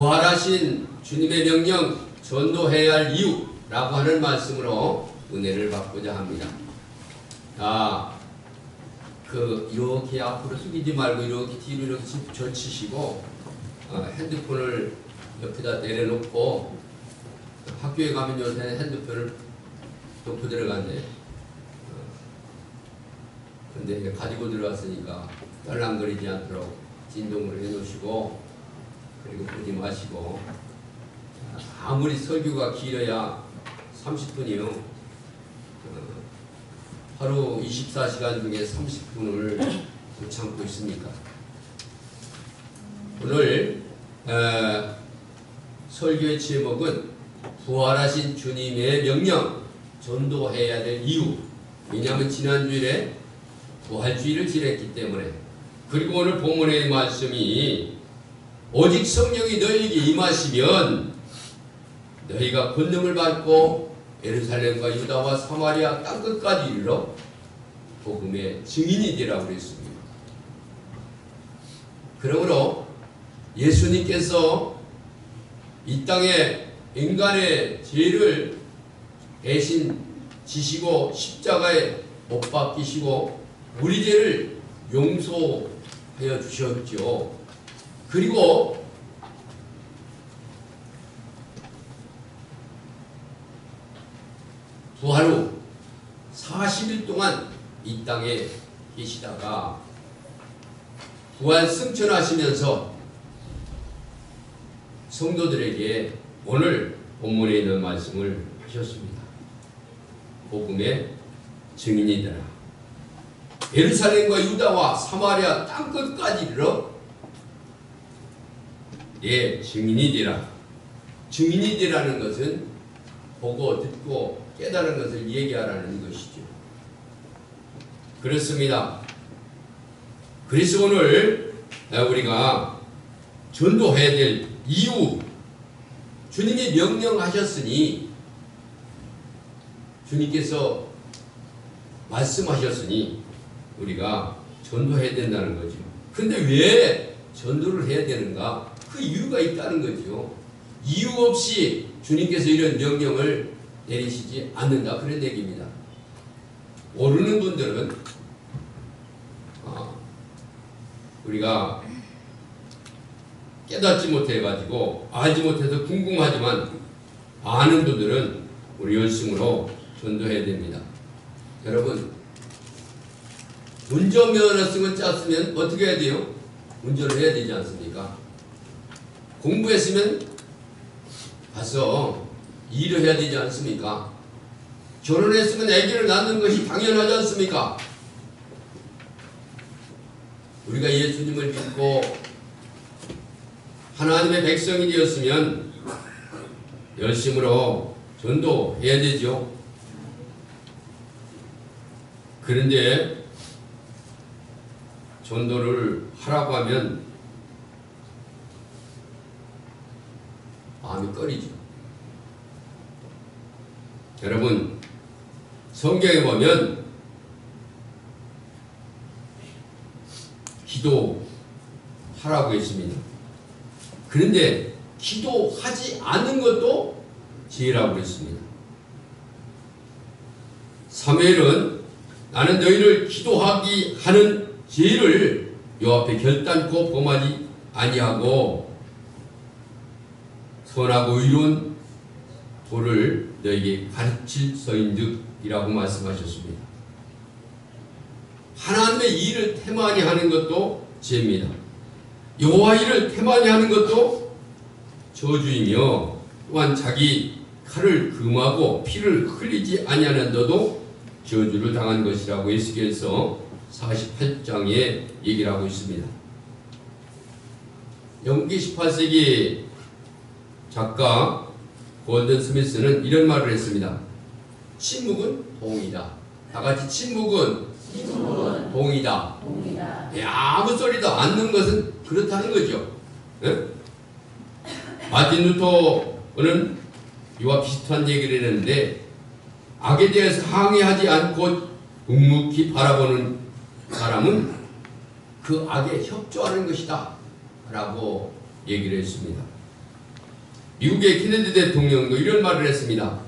부활하신 주님의 명령 전도해야 할 이유라고 하는 말씀으로 은혜를 받고자 합니다. 이렇게 앞으로 숙이지 말고 이렇게 뒤로 이렇게 젖히시고 핸드폰을 옆에다 내려놓고 학교에 가면 요새 핸드폰을 놓고 들어간대. 근데 가지고 들어왔으니까 딸랑거리지 않도록 진동으로 해놓으시고, 그리고 보지 마시고, 아무리 설교가 길어야 30분이요. 하루 24시간 중에 30분을 못 참고 있으니까. 오늘 설교의 제목은 부활하신 주님의 명령, 전도해야 될 이유. 왜냐하면 지난주일에 부활주의를 지냈기 때문에. 그리고 오늘 본문의 말씀이 오직 성령이 너희에게 임하시면 너희가 권능을 받고 예루살렘과 유다와 사마리아 땅끝까지 이르러 복음의 증인이 되라고 그랬습니다. 그러므로 예수님께서 이 땅에 인간의 죄를 대신 지시고 십자가에 못 박히시고 우리 죄를 용서하여 주셨죠. 그리고 부활 후 40일 동안 이 땅에 계시다가 부활 승천하시면서 성도들에게 오늘 본문에 있는 말씀을 하셨습니다. 복음의 증인이 되라. 예루살렘과 유다와 사마리아 땅끝까지 이르러 증인이 되라. 증인이 되라는 것은 보고 듣고 깨달은 것을 얘기하라는 것이죠. 그렇습니다. 그래서 오늘 우리가 전도해야 될 이유, 주님이 명령하셨으니, 주님께서 말씀하셨으니 우리가 전도해야 된다는 거죠. 근데 왜 전도를 해야 되는가? 그 이유가 있다는 거죠. 이유 없이 주님께서 이런 명령을 내리시지 않는다, 그런 얘기입니다. 모르는 분들은 우리가 깨닫지 못해가지고 알지 못해서 궁금하지만 아는 분들은 우리 열심으로 전도해야 됩니다. 여러분, 운전면허증을 짰으면 어떻게 해야 돼요? 운전을 해야 되지 않습니까? 공부했으면 가서 일을 해야 되지 않습니까? 결혼했으면 아기를 낳는 것이 당연하지 않습니까? 우리가 예수님을 믿고 하나님의 백성이 되었으면 열심으로 전도해야 되죠. 그런데 전도를 하라고 하면 마음이 꺼리죠. 여러분, 성경에 보면 기도하라고 했습니다. 그런데 기도하지 않는 것도 죄라고 했습니다. 사무엘은 나는 너희를 기도하기 하는 죄를 여 앞에 결단코 범하지 아니하고 선하고 의로운 도를 너에게 가르칠 서인득이라고 말씀하셨습니다. 하나님의 일을 태만히 하는 것도 죄입니다. 여호와 일을 태만히 하는 것도 저주이며, 또한 자기 칼을 금하고 피를 흘리지 아니하는 너도 저주를 당한 것이라고 에스겔서 48장에 얘기를 하고 있습니다. 영기 18세기 작가 골든 스미스는 이런 말을 했습니다. 침묵은 동이다. 다같이 침묵은 동이다. 아무 소리도 않는 것은 그렇다는 거죠. 네? 마틴 루터는 이와 비슷한 얘기를 했는데, 악에 대해서 항의하지 않고 묵묵히 바라보는 사람은 그 악에 협조하는 것이다 라고 얘기를 했습니다. 미국의 케네디 대통령도 이런 말을 했습니다.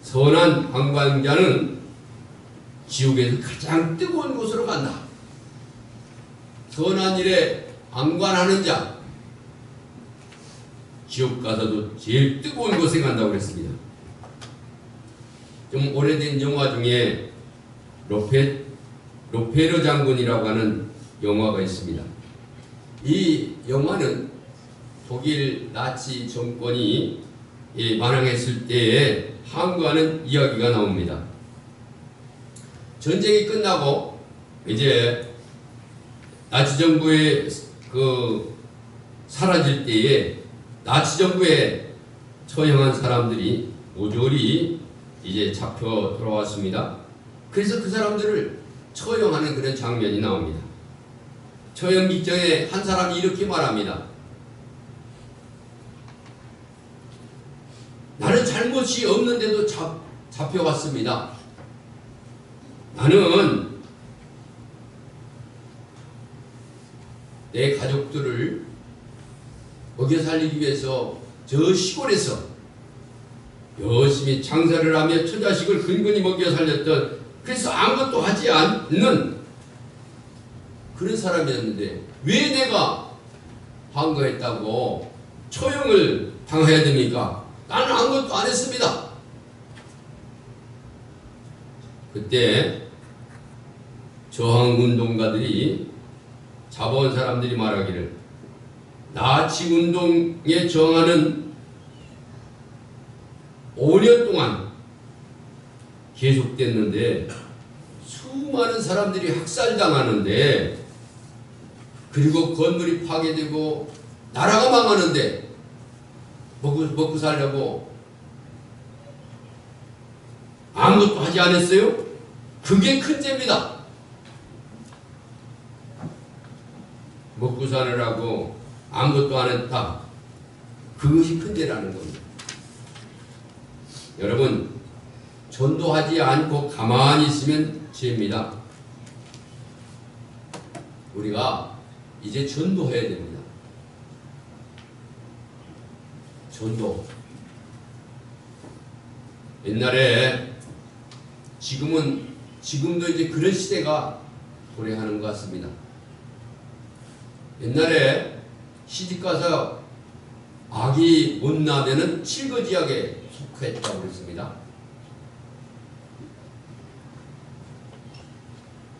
선한 방관자는 지옥에서 가장 뜨거운 곳으로 간다. 선한 일에 방관하는 자, 지옥 가서도 제일 뜨거운 곳에 간다고 그랬습니다. 좀 오래된 영화 중에 로페르 장군이라고 하는 영화가 있습니다. 이 영화는 독일 나치 정권이 만행했을 때에 항거하는 이야기가 나옵니다. 전쟁이 끝나고 이제 나치 정부의 사라질 때에 나치 정부에 처형한 사람들이 모조리 이제 잡혀 돌아왔습니다. 그래서 그 사람들을 처형하는 그런 장면이 나옵니다. 처형 직전에 한 사람이 이렇게 말합니다. 나는 잘못이 없는데도 잡혀갔습니다. 나는 내 가족들을 먹여 살리기 위해서 저 시골에서 열심히 장사를 하며 처자식을 근근히 먹여 살렸던, 그래서 아무것도 하지 않는 그런 사람이었는데 왜 내가 항거했다고 처형을 당해야 됩니까? 나는 아무것도 안 했습니다. 그때 저항운동가들이 잡아온 사람들이 말하기를 나치 운동에 저항하는 5년 동안 계속됐는데 수많은 사람들이 학살당하는데, 그리고 건물이 파괴되고 나라가 망하는데 먹고 살려고 아무것도 하지 않았어요? 그게 큰 죄입니다. 먹고 사느라고 아무것도 안 했다. 그것이 큰 죄라는 겁니다. 여러분, 전도하지 않고 가만히 있으면 죄입니다. 우리가 이제 전도해야 됩니다. 전도. 옛날에 지금도 이제 그런 시대가 도래하는 것 같습니다. 옛날에 시집가서 아기 못 낳으면은 칠거지약에 속했다고 그랬습니다.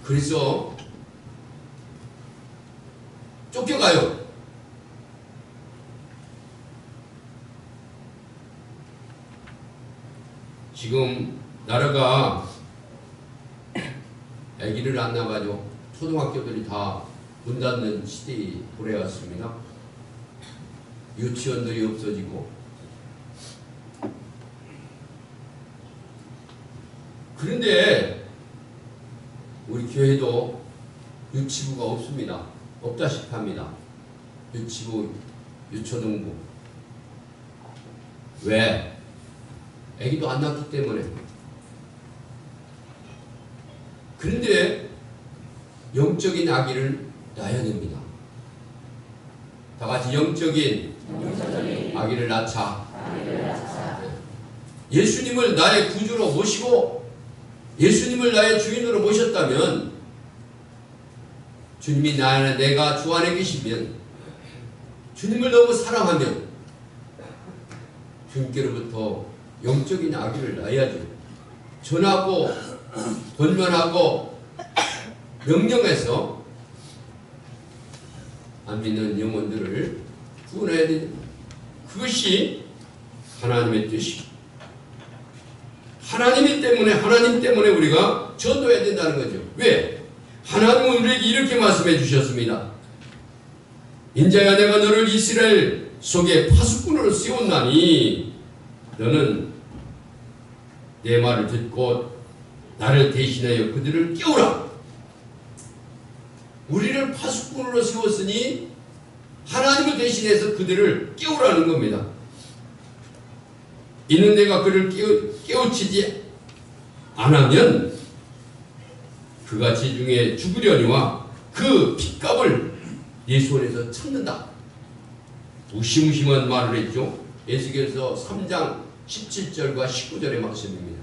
그래서 쫓겨가요. 지금 나라가 아기를 안 낳아가지고 초등학교들이 다 문 닫는 시대에 도래왔습니다. 유치원들이 없어지고, 그런데 우리 교회도 유치부가 없습니다. 없다시피 합니다. 유치부, 유초등부. 왜? 아기도 안 낳기 때문에. 그런데 영적인 아기를 낳아야 됩니다. 다 같이 영적인 아기를 낳자. 예수님을 나의 구주로 모시고 예수님을 나의 주인으로 모셨다면, 주님이 내가 주 안에 계시면, 주님을 너무 사랑하면 주님께로부터 영적인 아기를 낳아야죠. 전하고 권면하고 명령해서 안 믿는 영혼들을 구원해야 됩니다. 그것이 하나님의 뜻이고, 하나님 때문에 우리가 전도해야 된다는 거죠. 왜? 하나님은 우리에게 이렇게 말씀해 주셨습니다. 인자야, 내가 너를 이스라엘 속에 파수꾼으로 세웠나니 너는 내 말을 듣고 나를 대신하여 그들을 깨우라. 우리를 파수꾼으로 세웠으니 하나님을 대신해서 그들을 깨우라는 겁니다. 이는 내가 그를 깨우치지 않으면 그가 지중해 죽으려니와 그 핏값을 네 손에서 찾는다. 무시무시한 말을 했죠. 에스겔서 3장 17절과 19절의 말씀입니다.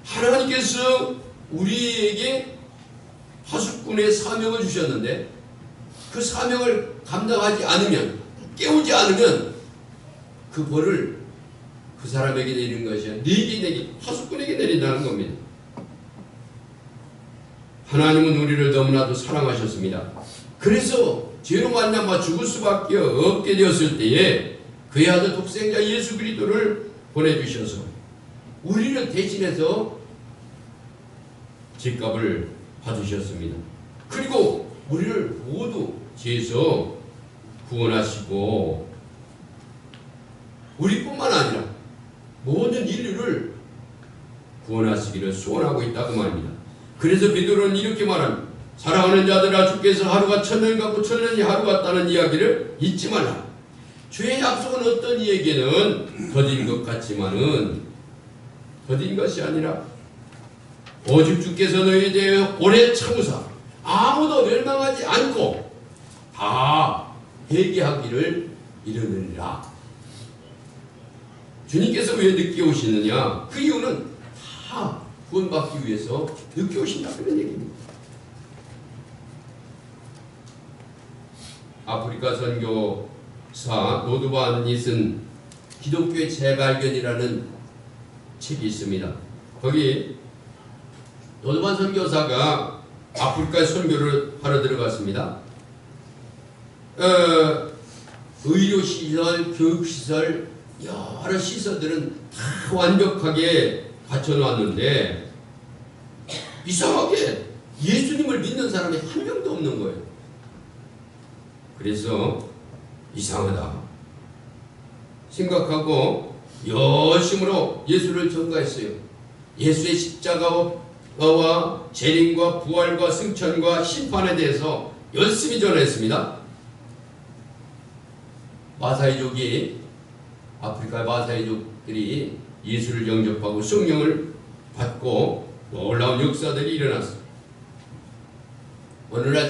하나님께서 우리에게 파수꾼의 사명을 주셨는데 그 사명을 감당하지 않으면, 깨우지 않으면 그 벌을 그 사람에게 내리는 것이 아니라 내게 파수꾼에게 내린다는 겁니다. 하나님은 우리를 너무나도 사랑하셨습니다. 그래서 죄로 말미암아 죽을 수밖에 없게 되었을 때에 그의 아들 독생자 예수 그리스도를 보내주셔서 우리를 대신해서 죗값을 받으셨습니다. 그리고 우리를 모두 죄에서 구원하시고 우리뿐만 아니라 모든 인류를 구원하시기를 소원하고 있다고 말입니다. 그래서 베드로는 이렇게 말합니다. 사랑하는 자들아, 주께서 하루가 천년 같고 천년이 하루 같다는 이야기를 잊지 말라. 주의 약속은 어떤 이에게는 더딘 것 같지만은 더딘 것이 아니라 오직 주께서 너희에 대해 오래 참으사 아무도 멸망하지 않고 다 회개하기를 이르느니라. 주님께서 왜 늦게 오시느냐? 그 이유는 다 구원받기 위해서 늦게 오신다, 그런 얘기입니다. 아프리카 선교사 노드반이 쓴 기독교의 재발견이라는 책이 있습니다. 거기 노드반 선교사가 아프리카에 선교를 하러 들어갔습니다. 의료시설, 교육시설, 여러 시설들은 다 완벽하게 갖춰놨는데 이상하게 예수님을 믿는 사람이 한 명도 없는 거예요. 그래서 이상하다 생각하고 열심으로 예수를 전가했어요. 예수의 십자가와 재림과 부활과 승천과 심판에 대해서 열심히 전했습니다. 마사이족이, 아프리카 마사이족들이 예수를 영접하고 성령을 받고 놀라운 역사들이 일어났어요. 어느 날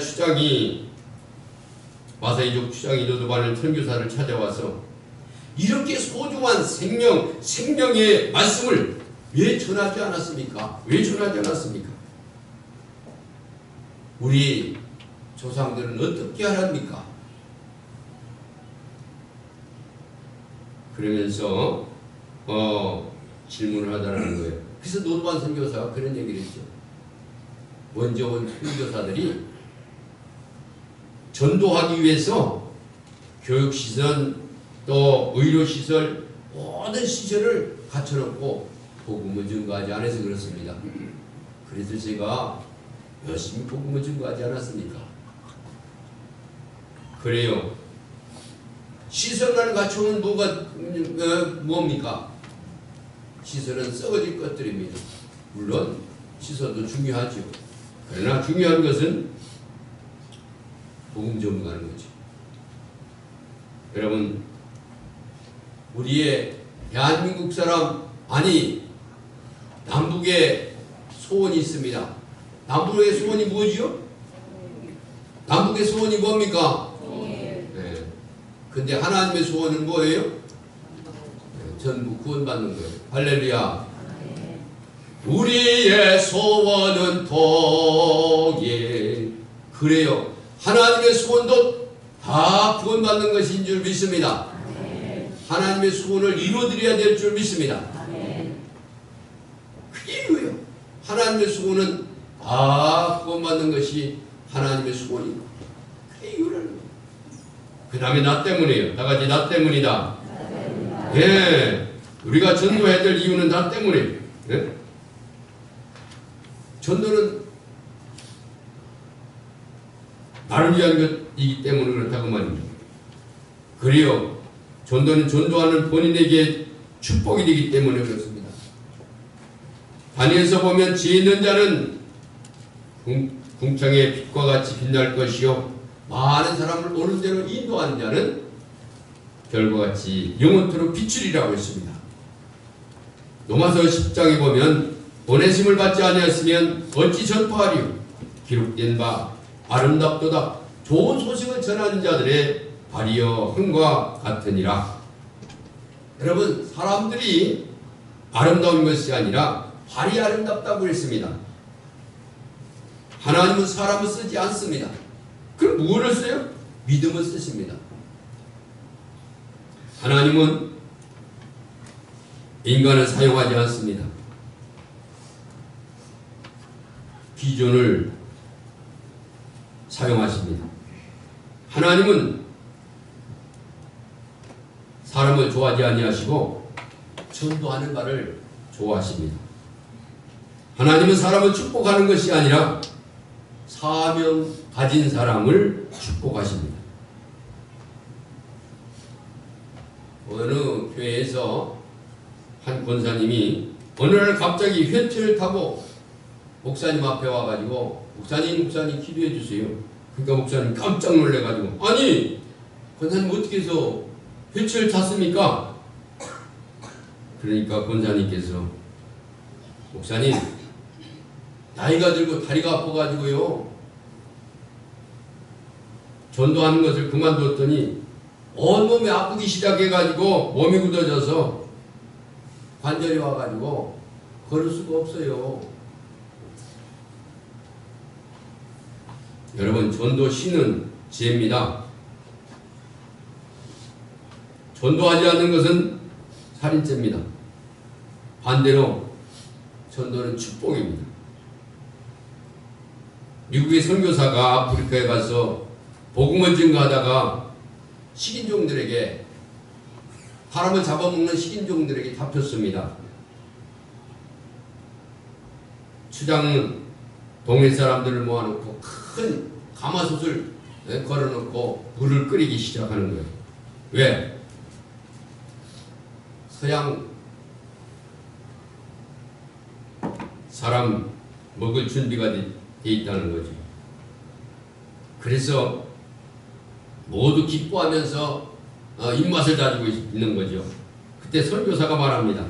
마사이족 추장이 노드반을 선교사를 찾아와서 이렇게 소중한 생명의 말씀을 왜 전하지 않았습니까? 왜 전하지 않았습니까? 우리 조상들은 어떻게 하랍니까? 그러면서 질문을 하자는 거예요. 그래서 노드반 선교사가 그런 얘기를 했죠. 먼저 온 선교사들이 전도하기 위해서 교육시설 또 의료시설 모든 시설을 갖춰놓고 복음을 증거하지 않아서 그렇습니다. 그래서 제가 열심히 복음을 증거하지 않았습니까? 그래요. 시설만 갖추면 뭡니까? 시설은 썩어질 것들입니다. 물론 시설도 중요하죠. 그러나 중요한 것은 복음 전문가는 거죠. 여러분, 우리의 대한민국 사람, 아니 남북에 소원이 있습니다. 남북의 소원이 뭐지요? 남북의 소원이 뭡니까? 네. 근데 하나님의 소원은 뭐예요? 네. 전부 구원받는 거예요. 할렐루야. 우리의 소원은 통일. 그래요. 하나님의 소원도 다 구원받는 것인 줄 믿습니다. 하나님의 소원을 이루어드려야 될 줄 믿습니다. 그게 이유예요. 하나님의 소원은 다 구원받는 것이 하나님의 소원이고, 그게 이유라는 거예요. 그 다음에 나 때문이에요. 다 같이 나 때문이다. 예, 우리가 전도해야 될 이유는 나 때문이에요. 예? 전도는 나를 위한 것이기 때문에 그렇다고 말입니다. 그래요. 전도는 전도하는 본인에게 축복이 되기 때문에 그렇습니다. 다니엘서 보면 지혜 있는 자는 궁창의 빛과 같이 빛날 것이요 많은 사람을 옳은 대로 인도하는 자는 별과 같이 영원토록 비추리라고 했습니다. 로마서 10장에 보면 보내심을 받지 아니하였으면 어찌 전파하리요? 기록된 바 아름답도다 좋은 소식을 전하는 자들의 발이여 흥과 같으니라. 여러분, 사람들이 아름다운 것이 아니라 발이 아름답다고 했습니다. 하나님은 사람을 쓰지 않습니다. 그럼 무엇을 써요? 믿음을 쓰십니다. 하나님은 인간을 사용하지 않습니다. 비전을 사용하십니다. 하나님은 사람을 좋아하지 아니하시고 전도하는 자를 좋아하십니다. 하나님은 사람을 축복하는 것이 아니라 사명 가진 사람을 축복하십니다. 어느 교회에서 한 권사님이 어느 날 갑자기 휠체어를 타고 목사님 앞에 와가지고 목사님 기도해 주세요. 그러니까 목사님 깜짝 놀래가지고 아니 권사님 어떻게 해서 휠체어를 탔습니까? 그러니까 권사님께서 목사님 나이가 들고 다리가 아파가지고요 전도하는 것을 그만뒀더니 온몸이 아프기 시작해가지고 몸이 굳어져서 관절이 와가지고 걸을 수가 없어요. 여러분, 전도 신은 지혜입니다. 전도하지 않는 것은 살인죄입니다. 반대로 전도는 축복입니다. 미국의 선교사가 아프리카에 가서 복음을 증거하다가 식인종들에게 사람을 잡아먹는 식인종들에게 잡혔습니다. 추장은 동네 사람들을 모아놓고 큰 가마솥을 걸어놓고 물을 끓이기 시작하는 거예요. 왜? 서양 사람 먹을 준비가 돼 있다는 거죠. 그래서 모두 기뻐하면서 입맛을 다지고 있는 거죠. 그때 선교사가 말합니다.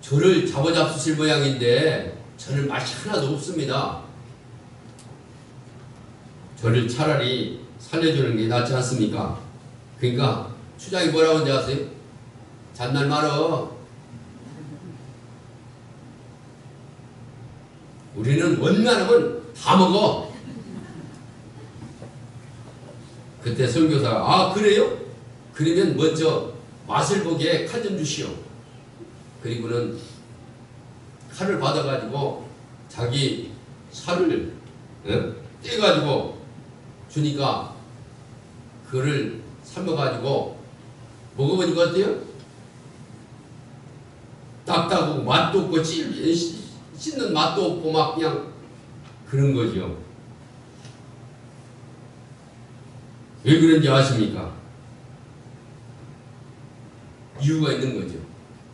저를 잡아잡수실 모양인데 저는 맛이 하나도 없습니다. 저를 차라리 살려주는 게 낫지 않습니까? 그러니까 추장이 뭐라고 하는지 아세요? 잔날 말어. 우리는 원만하면 다 먹어. 그때 선교사가 아 그래요? 그러면 먼저 맛을 보게 칼 좀 주시오. 그리고는 칼을 받아가지고 자기 살을 떼가지고 주니까 그를 삶아가지고 먹어보니까 어때요? 딱딱하고 맛도 없고 씹는 맛도 없고 막 그냥 그런 거죠. 왜 그런지 아십니까? 이유가 있는 거죠.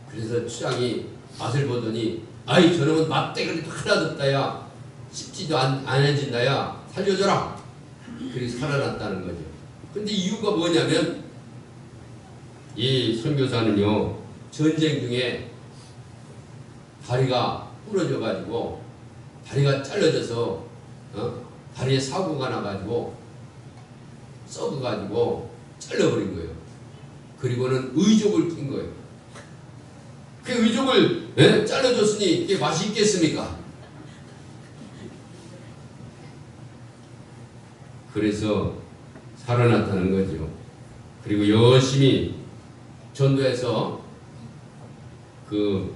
그래서 추장이 맛을 보더니 아이 저놈은 맛대가리 하나도 없다야 씹지도 안 해진다야 살려줘라. 그래서 살아났다는 거죠. 근데 이유가 뭐냐면 이 선교사는요 전쟁 중에 다리가 부러져 가지고 다리가 잘라져서 다리에 사고가 나가지고 썩어가지고 잘라버린 거예요. 그리고는 의족을 낀 거예요. 그 의족을 잘라줬으니 이게 맛이 있겠습니까? 그래서 살아났다는 거죠. 그리고 열심히 전도해서 그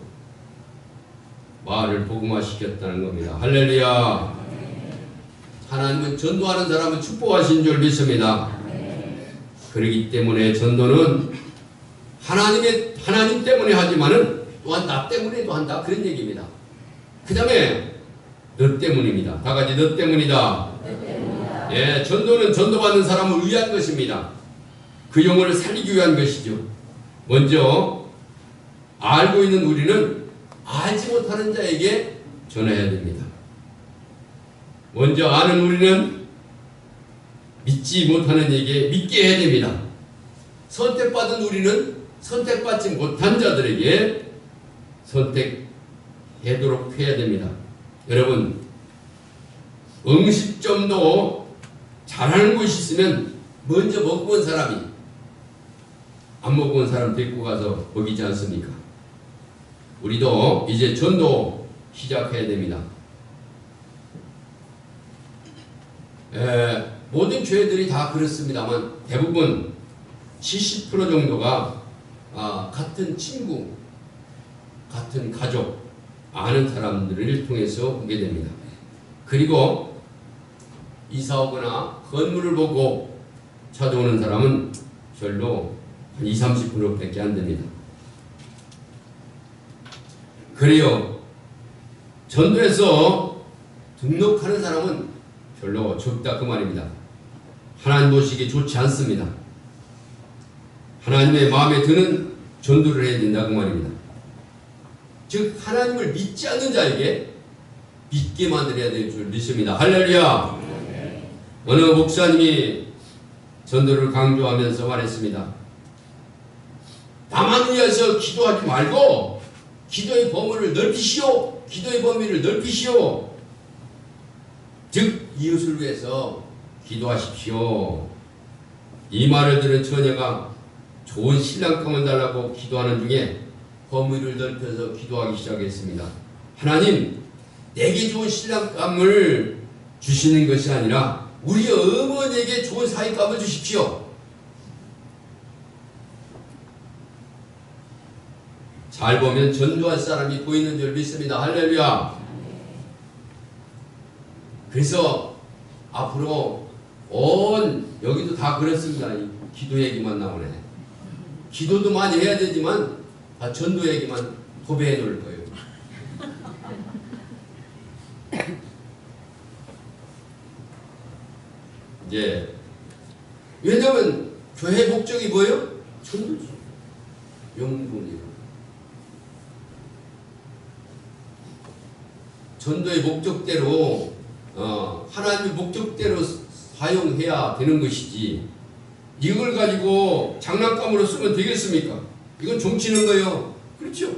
마을을 복음화시켰다는 겁니다. 할렐루야. 하나님은 전도하는 사람을 축복하신 줄 믿습니다. 그렇기 때문에 전도는 하나님 때문에 하지만은 또한 나 때문에도 한다 그런 얘기입니다. 그 다음에 너 때문입니다. 다 같이 너 때문이다. 예, 전도는 전도받는 사람을 위한 것입니다. 그 영혼을 살리기 위한 것이죠. 먼저 알고 있는 우리는 알지 못하는 자에게 전해야 됩니다. 먼저 아는 우리는 믿지 못하는 이에게 믿게 해야 됩니다. 선택받은 우리는 선택받지 못한 자들에게 선택하도록 해야 됩니다. 여러분, 음식점도 잘하는 곳이 있으면 먼저 먹어본 사람이 안 먹어본 사람 데리고 가서 먹이지 않습니까? 우리도 이제 전도 시작해야 됩니다. 모든 교회들이 다 그렇습니다만 대부분 70% 정도가 같은 친구, 같은 가족, 아는 사람들을 통해서 오게 됩니다. 그리고 이사 오거나 건물을 보고 찾아오는 사람은 별로 한 20-30%밖에 안 됩니다. 그래요. 전도에서 등록하는 사람은 별로 적다 그 말입니다. 하나님 보시기에 좋지 않습니다. 하나님의 마음에 드는 전도를 해야 된다 그 말입니다. 즉 하나님을 믿지 않는 자에게 믿게 만들어야 될 줄 믿습니다. 할렐루야. 어느 목사님이 전도를 강조하면서 말했습니다. 나만 위해서 기도하지 말고 기도의 범위를 넓히시오. 기도의 범위를 넓히시오. 즉 이웃을 위해서 기도하십시오. 이 말을 들은 처녀가 좋은 신랑감을 달라고 기도하는 중에 범위를 넓혀서 기도하기 시작했습니다. 하나님, 내게 좋은 신랑감을 주시는 것이 아니라 우리 어머니에게 좋은 사위감을 주십시오. 잘 보면 전도할 사람이 보이는 줄 믿습니다. 할렐루야. 그래서 앞으로 여기도 다 그렇습니다. 기도 얘기만 나오네. 기도도 많이 해야 되지만 전도 얘기만 도배해 놓을 거예요. 이제 왜냐면 교회 목적이 뭐예요? 전도지. 영분이요. 전도의 목적대로 하나님의 목적대로 사용해야 되는 것이지 이걸 가지고 장난감으로 쓰면 되겠습니까? 이건 종치는 거예요. 그렇죠?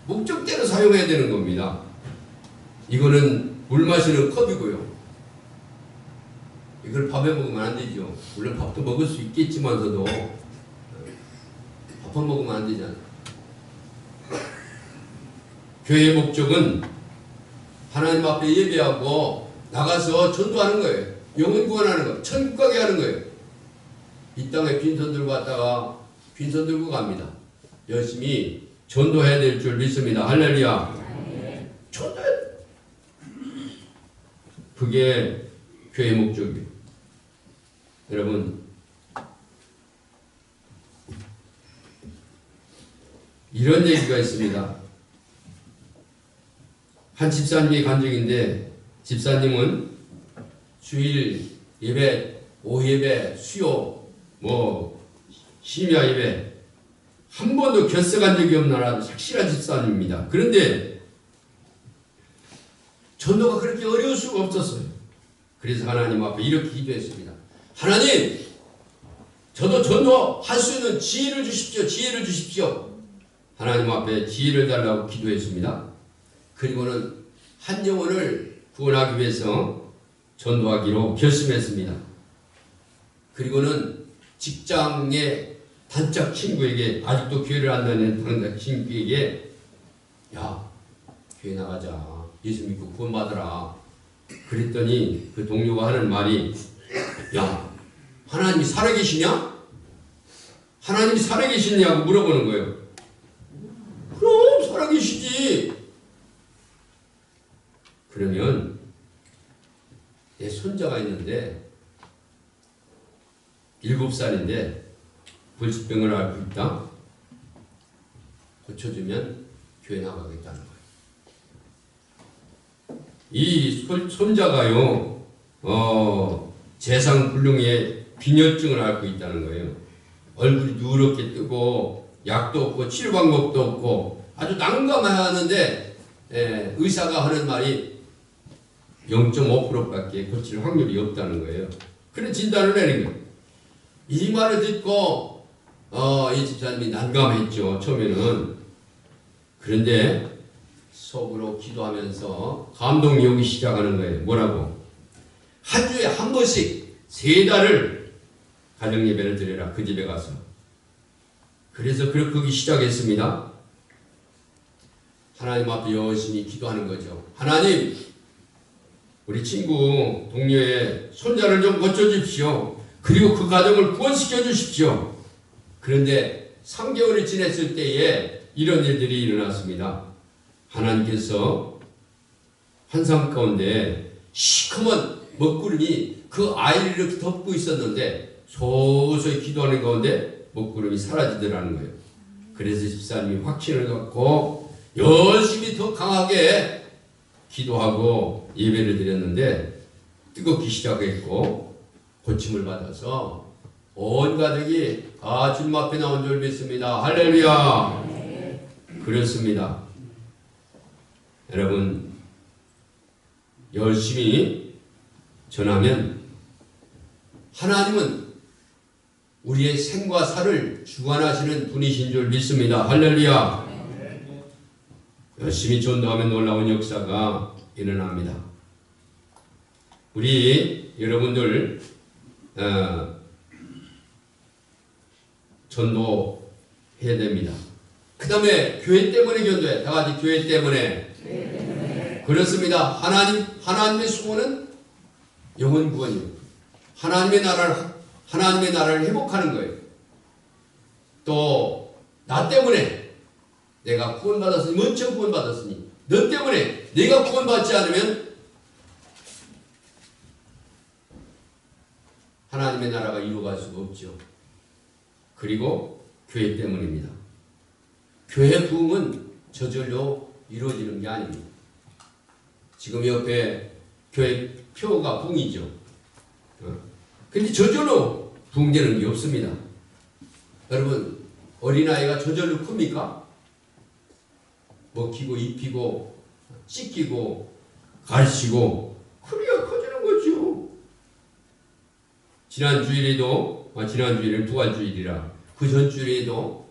목적대로 사용해야 되는 겁니다. 이거는 물 마시는 컵이고요. 이걸 밥에 먹으면 안 되죠. 물론 밥도 먹을 수 있겠지만서도 밥만 먹으면 안 되잖아요. 교회의 목적은 하나님 앞에 예배하고 나가서 전도하는 거예요. 영혼 구원하는 거, 천국 가게 하는 거예요. 이 땅에 빈손 들고 왔다가 빈손 들고 갑니다. 열심히 전도해야 될 줄 믿습니다. 할렐루야. 전도해. 그게 교회의 목적이에요. 여러분, 이런 얘기가 있습니다. 한 집사님이 간 적인데 집사님은 주일 예배, 오후 예배, 수요, 심야 예배 한 번도 결석한 적이 없는 확실한 집사님입니다. 그런데 전도가 그렇게 어려울 수가 없었어요. 그래서 하나님 앞에 이렇게 기도했습니다. 하나님, 저도 전도할 수 있는 지혜를 주십시오. 지혜를 주십시오. 하나님 앞에 지혜를 달라고 기도했습니다. 그리고는 한 영혼을 구원하기 위해서 전도하기로 결심했습니다. 그리고는 직장의 단짝 친구에게, 아직도 교회를 안 다니는 단짝 친구에게, 야, 교회 나가자. 예수 믿고 구원받아라. 그랬더니 그 동료가 하는 말이, 야, 하나님이 살아계시냐? 하나님이 살아계시냐고 물어보는 거예요. 그럼 살아계시지. 그러면 내 손자가 있는데 7살인데 불치병을 앓고 있다. 고쳐주면 교회 나가겠다는 거예요. 이 손자가요, 재상불능의 빈혈증을 앓고 있다는 거예요. 얼굴이 누렇게 뜨고 약도 없고 치료 방법도 없고 아주 난감해하는데 의사가 하는 말이 0.5%밖에 고칠 확률이 없다는 거예요. 그런 진단을 내린 거예요. 이 말을 듣고 이 집사님이 난감했죠. 처음에는. 그런데 속으로 기도하면서 감동이 오기 시작하는 거예요. 뭐라고? 한 주에 한 번씩 3달을 가정예배를 드려라. 그 집에 가서. 그래서 그렇게 시작했습니다. 하나님 앞에 열심히 기도하는 거죠. 하나님, 우리 친구 동료의 손자를 좀 고쳐주십시오. 그리고 그 가정을 구원시켜 주십시오. 그런데 3개월이 지났을 때에 이런 일들이 일어났습니다. 하나님께서 환상 가운데 시커먼 먹구름이 그 아이를 이렇게 덮고 있었는데 소소히 기도하는 가운데 먹구름이 사라지더라는 거예요. 그래서 집사님이 확신을 갖고 열심히 더 강하게 기도하고 예배를 드렸는데 뜨겁기 시작했고 고침을 받아서 온 가족이 다 주님 앞에 나온 줄 믿습니다. 할렐루야. 그렇습니다. 여러분, 열심히 전하면 하나님은 우리의 생과 사를 주관하시는 분이신 줄 믿습니다. 할렐루야. 열심히 전도하면 놀라운 역사가 일어납니다. 우리 여러분들 전도해야 됩니다. 그 다음에 교회 때문에 전도해. 다 같이 교회 때문에. 그렇습니다. 하나님의 수고는 영혼 구원이에요. 하나님의 나라를 회복하는 거예요. 또 나 때문에 내가 구원받았으니, 먼저 구원받았으니 너 때문에 내가 구원받지 않으면 하나님의 나라가 이루어갈 수가 없죠. 그리고 교회 때문입니다. 교회 부흥은 저절로 이루어지는 게 아닙니다. 지금 옆에 교회 표가 부흥이죠. 근데 저절로 부흥되는 게 없습니다. 여러분, 어린아이가 저절로 큽니까? 먹히고 입히고 씻기고 가르치고 그래야 커지는 거죠. 지난주일은 부활주일이라 그 전주일에도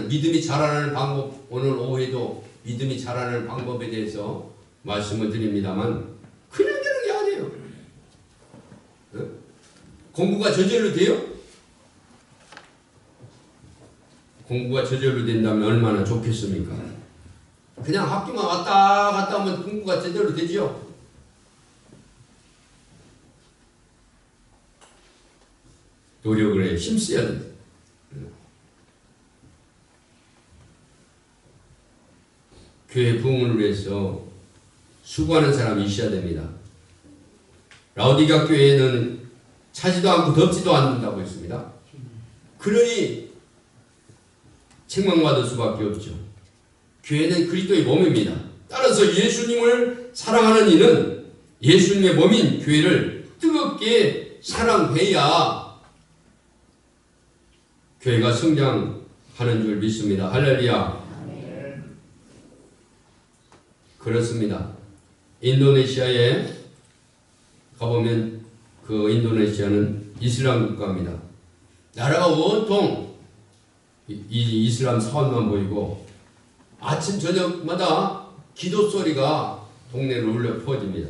믿음이 자라나는 방법, 오늘 오후에도 믿음이 자라나는 방법에 대해서 말씀을 드립니다만 그냥 되는 게 아니에요. 공부가 저절로 돼요? 공부가 저절로 된다면 얼마나 좋겠습니까? 그냥 학교만 왔다 갔다 하면 공부가 제대로 되죠? 노력을 해, 힘써야 돼. 교회 부흥을 위해서 수고하는 사람이 있어야 됩니다. 라오디게아 교회는 차지도 않고 덥지도 않는다고 했습니다. 그러니 책망받을 수밖에 없죠. 교회는 그리스도의 몸입니다. 따라서 예수님을 사랑하는 이는 예수님의 몸인 교회를 뜨겁게 사랑해야 교회가 성장하는 줄 믿습니다. 할렐루야. 그렇습니다. 인도네시아에 가보면 그 인도네시아는 이슬람 국가입니다. 나라가 온통 이 이슬람 사원만 보이고 아침 저녁마다 기도 소리가 동네를 울려 퍼집니다.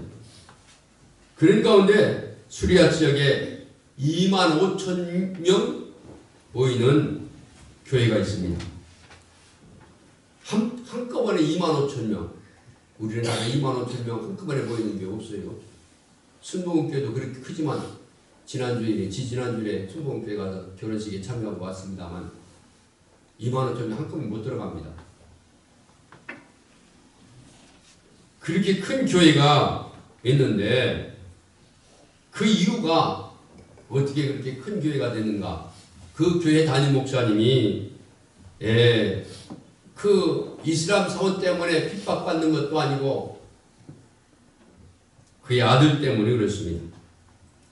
그런 가운데 수리아 지역에 2만 5천 명 모이는 교회가 있습니다. 한꺼번에 2만 5천 명. 우리나라 2만 5천 명 한꺼번에 모이는 게 없어요. 순복음교회도 그렇게 크지만 지난주에 순복음교회 가서 결혼식에 참여하고 왔습니다만 2만 5천 명 한꺼번에 못 들어갑니다. 그렇게 큰 교회가 있는데 그 이유가 어떻게 그렇게 큰 교회가 됐는가? 그 교회 담임 목사님이 그 이슬람 사원 때문에 핍박받는 것도 아니고 그의 아들 때문에 그렇습니다.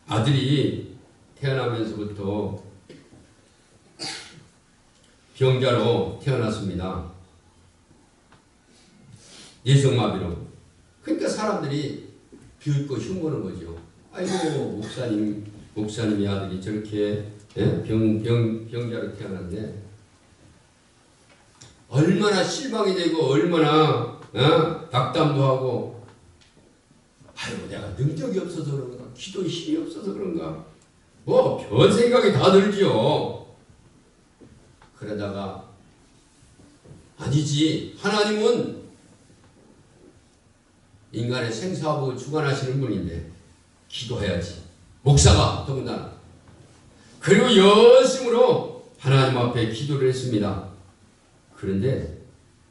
아들이 태어나면서부터 병자로 태어났습니다. 뇌성마비로. 그러니까 사람들이 비웃고 흉보는 거죠. 아이고 목사님의 아들이 저렇게 병자로 태어났네. 얼마나 실망이 되고 얼마나 낙담도 하고 아이고 내가 능력이 없어서 그런가 기도의 힘이 없어서 그런가 뭐 별 생각이 다 들죠. 그러다가 아니지, 하나님은 인간의 생사하고 주관하시는 분인데 기도해야지. 목사가 더군다나. 그리고 열심으로 하나님 앞에 기도를 했습니다. 그런데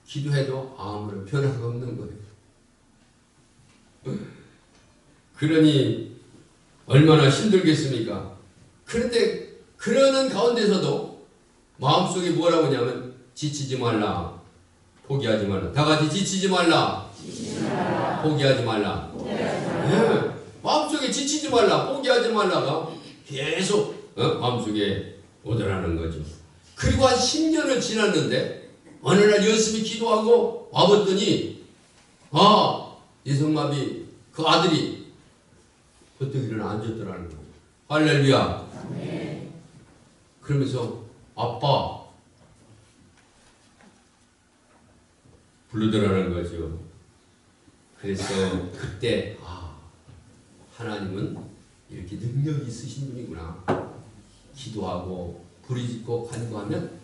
기도해도 아무런 변화가 없는 거예요. 그러니 얼마나 힘들겠습니까? 그런데 그러는 가운데서도 마음속에 뭐라고 하냐면 지치지 말라, 포기하지 말라. 다 같이 지치지 말라, 포기하지 말라. 네. 마음속에 지치지 말라, 포기하지 말라가 계속 마음속에 오더라는 거죠. 그리고 한 10년을 지났는데 어느 날 열심히 기도하고 와봤더니 이성마비 그 아들이 그때 일어나 앉았더라는 거예요. 할렐루야. 네. 그러면서 아빠 부르더라는 거죠. 그래서 그때 하나님은 이렇게 능력이 있으신 분이구나. 기도하고 부르짖고 간구하면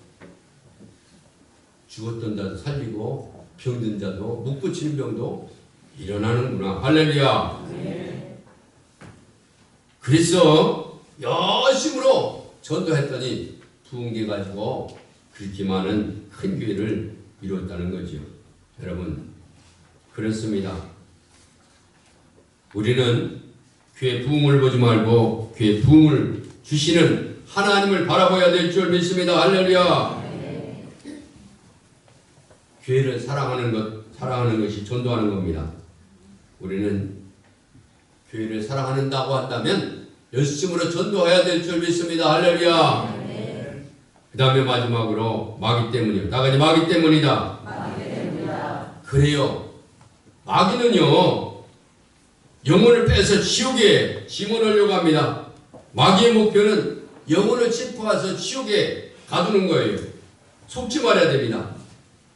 죽었던 자도 살리고 병든 자도 못 고치는 병도 일어나는구나. 할렐루야. 네. 그래서 열심으로 전도했더니 부흥돼 가지고 그렇게 많은 큰 교회를 이루었다는 거죠. 여러분, 그렇습니다. 우리는 교회 부흥을 보지 말고 교회 부흥을 주시는 하나님을 바라봐야 될 줄 믿습니다. 할렐루야. 네. 교회를 사랑하는 것이 전도하는 겁니다. 우리는 교회를 사랑한다고 한다면 열심으로 전도해야 될 줄 믿습니다. 할렐루야. 네. 그 다음에 마지막으로 마귀 때문이요. 다 같이 마귀 때문이다. 마귀 때문이다. 그래요. 마귀는요, 영혼을 빼서 지옥에 집어넣으려고 합니다. 마귀의 목표는 영혼을 짚어와서 지옥에 가두는 거예요. 속지 말아야 됩니다.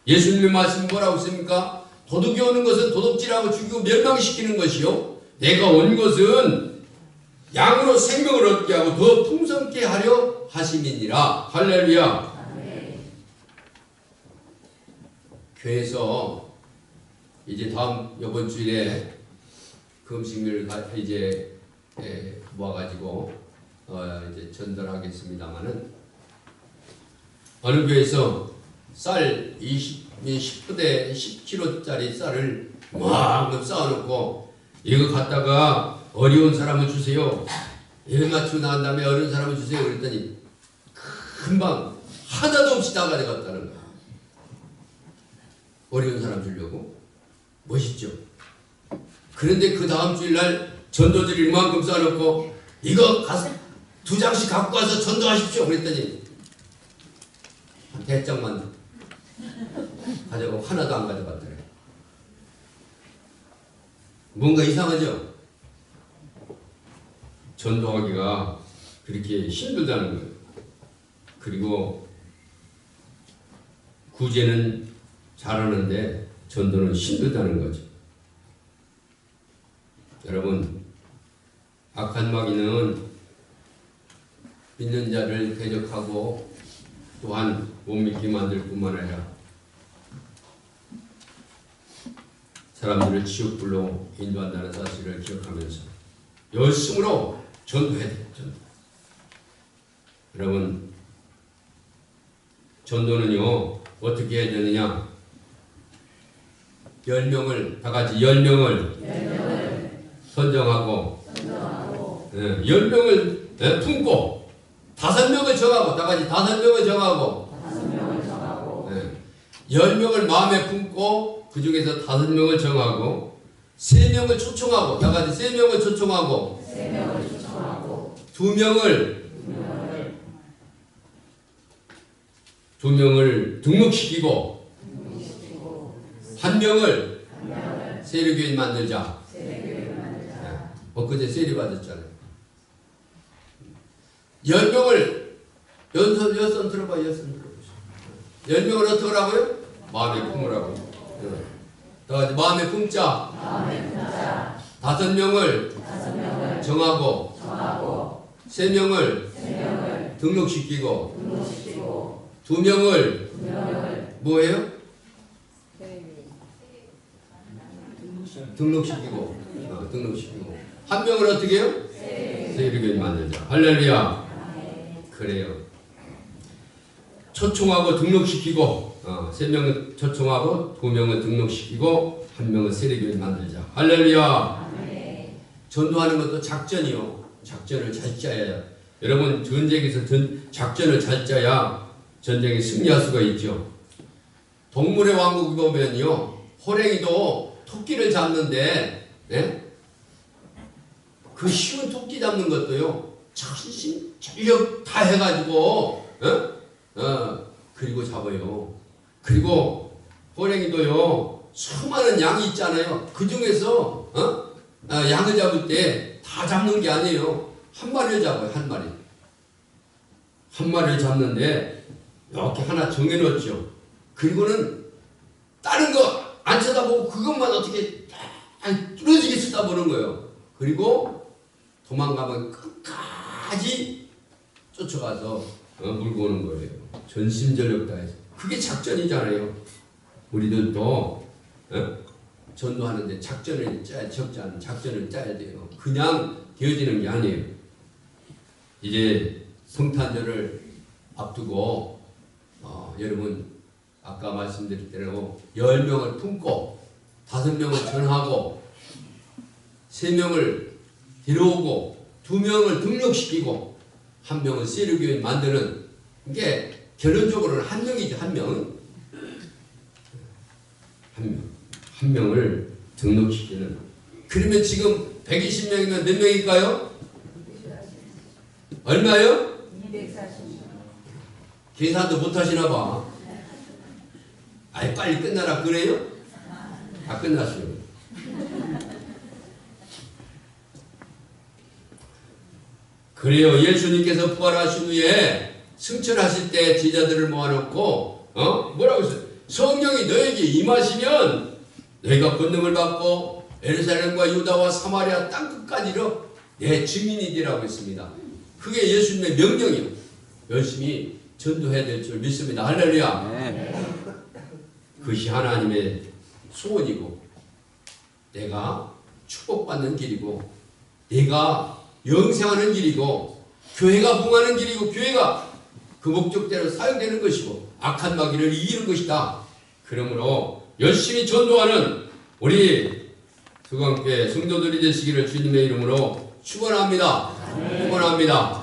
예수님의 말씀 뭐라고 했습니까? 도둑이 오는 것은 도둑질하고 죽이고 멸망시키는 것이요, 내가 온 것은 양으로 생명을 얻게 하고 더 풍성케 하려 하심이니라. 할렐루야. 네. 교회에서 이제 이번 주일에 금식을 이제 모아가지고 이제 전달하겠습니다만은, 어느 교회에서 쌀 10부대 10kg짜리 쌀을 막 쌓아놓고 이거 갖다가 어려운 사람을 주세요. 일 맞추고 난 다음에 어려운 사람을 주세요. 그랬더니 금방 하나도 없이 다 가져갔다는 거야. 어려운 사람 주려고. 멋있죠? 그런데 그 다음 주일날 전도지를 이만큼 쌓아놓고 이거 가서 2장씩 갖고 와서 전도하십시오. 그랬더니 한 대장만 가져가고 하나도 안 가져갔더래. 뭔가 이상하죠? 전도하기가 그렇게 힘들다는 거예요. 그리고 구제는 잘하는데 전도는 힘들다는 거죠. 여러분, 악한 마귀는 믿는 자를 대적하고 또한 못 믿게 만들 뿐만 아니라 사람들을 지옥불로 인도한다는 사실을 기억하면서 열심으로 전도해야 돼요. 전도. 여러분, 전도는요 어떻게 해야 되느냐? 10명을 다 같이 10명을 선정하고 10명을 품고 5명을 정하고 다 같이 5명을 정하고 10명을 마음에 품고 그 중에서 5명을 정하고 3명을 초청하고 다 같이 3명을 초청하고 2명을 등록시키고 1명을 세례교인 만들자. 엊그제 세례 받았잖아요. 10명을 여선 들어봐. 10명을 어떻게 하라고요? 마음에 품으라고. 다 같이 마음에 품자. 5명을 정하고 3명을 등록시키고 두 명을 뭐예요? 등록시키고 한 명을 어떻게 해요? 세리교인 만들자. 할렐루야. 그래요. 초청하고 등록시키고 세 명은 초청하고 두 명은 등록시키고 한 명은 세리교인 만들자. 할렐루야. 전도하는 것도 작전이요. 작전을 잘 짜야. 여러분 전쟁에서 작전을 잘 짜야 전쟁에 승리할 수가 있죠. 동물의 왕국 보면요, 호랭이도 토끼를 잡는데, 네? 그 쉬운 토끼 잡는 것도요, 전심 전력 다 해가지고, 그리고 잡아요. 그리고 호랭이도요, 수많은 양이 있잖아요. 그 중에서 양을 잡을 때 다 잡는 게 아니에요. 한 마리를 잡아요. 한 마리. 한 마리를 잡는데 이렇게 하나 정해놓죠. 그리고는 다른 거 안 쳐다보고 그것만 어떻게 뚫어지게 쳐다보는 거예요. 그리고 도망가면 끝까지 쫓아가서 물고 오는 거예요. 전심전력 다해서. 그게 작전이잖아요. 우리들도 전도하는데 작전을 짜야, 적지 않은 작전을 짜야 돼요. 그냥 되어지는 게 아니에요. 이제 성탄절을 앞두고 여러분 아까 말씀드린 대로 10명을 품고 5명을 전하고 3명을 데려오고 2명을 등록시키고 1명은 세리교인 만드는 게 결론적으로는 1명이죠. 1명. 한 명을 등록시키는. 그러면 지금 120명이면 몇 명일까요? 얼마요? 240명. 계산도 못 하시나 봐. 아이 빨리 끝나라 그래요? 다 끝났어요. 그래요. 예수님께서 부활하신 후에 승천하실 때 제자들을 모아놓고 뭐라고 했어요? 성령이 너에게 임하시면 너희가 권능을 받고 예루살렘과 유다와 사마리아 땅끝까지로 내 증인이 되라고 했습니다. 그게 예수님의 명령이요. 열심히 전도해야 될 줄 믿습니다. 할렐루야. 네. 그것이 하나님의 소원이고 내가 축복받는 길이고 내가 영생하는 길이고 교회가 부흥하는 길이고 교회가 그 목적대로 사용되는 것이고 악한 마귀를 이기는 것이다. 그러므로 열심히 전도하는 우리 수강교회 성도들이 되시기를 주님의 이름으로 축원합니다. 축원합니다.